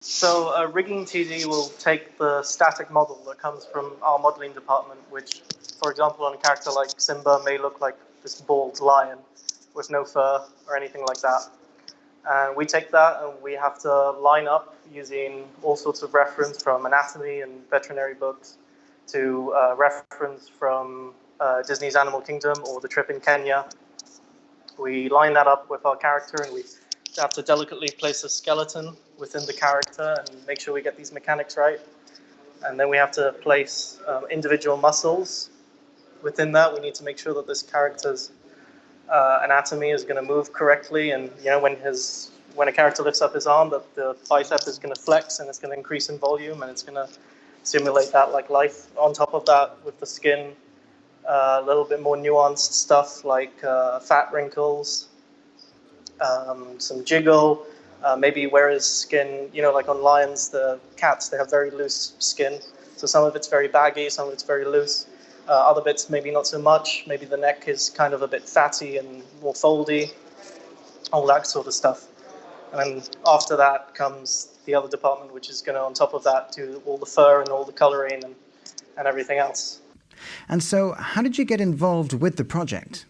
So rigging 2D will take the static model that comes from our modeling department, which, for example, on a character like Simba may look like this bald lion with no fur or anything like that. And we take that and we have to line up using all sorts of reference from anatomy and veterinary books to reference from Disney's Animal Kingdom or The Trip in Kenya. We line that up with our character and we have to delicately place a skeleton within the character and make sure we get these mechanics right. And then we have to place individual muscles within that. We need to make sure that this character's anatomy is going to move correctly, and when a character lifts up his arm, that the bicep is going to flex and it's going to increase in volume and it's going to simulate that like life. On top of that, with the skin, a little bit more nuanced stuff like fat wrinkles, some jiggle, maybe where his skin, like on lions, the cats, they have very loose skin. So some of it's very baggy, some of it's very loose. Other bits, maybe not so much. Maybe the neck is kind of a bit fatty and more foldy, all that sort of stuff. And then after that comes the other department, which is going to, on top of that, do all the fur and all the coloring and everything else. And so, how did you get involved with the project?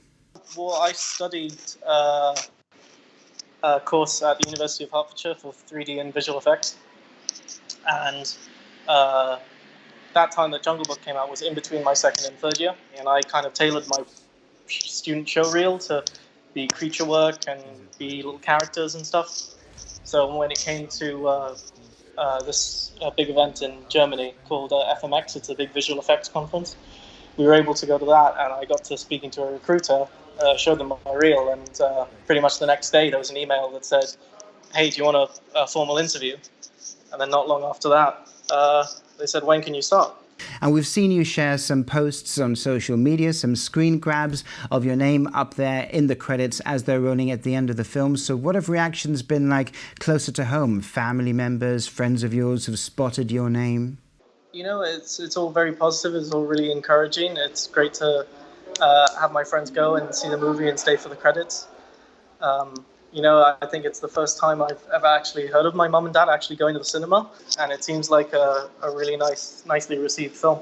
Well, I studied a course at the University of Hertfordshire for 3D and visual effects. And that time that Jungle Book came out was in between my second and third year. And I kind of tailored my student showreel to be creature work and be little characters and stuff. So when it came to this big event in Germany called FMX, it's a big visual effects conference, we were able to go to that, and I got to speaking to a recruiter, showed them my reel, and pretty much the next day there was an email that said, hey, do you want a formal interview? And then not long after that, they said, when can you start? And we've seen you share some posts on social media, some screen grabs of your name up there in the credits as they're rolling at the end of the film. So what have reactions been like closer to home? Family members, friends of yours have spotted your name? It's all very positive. It's all really encouraging. It's great to have my friends go and see the movie and stay for the credits. I think it's the first time I've ever actually heard of my mum and dad actually going to the cinema, and it seems like a really nicely received film.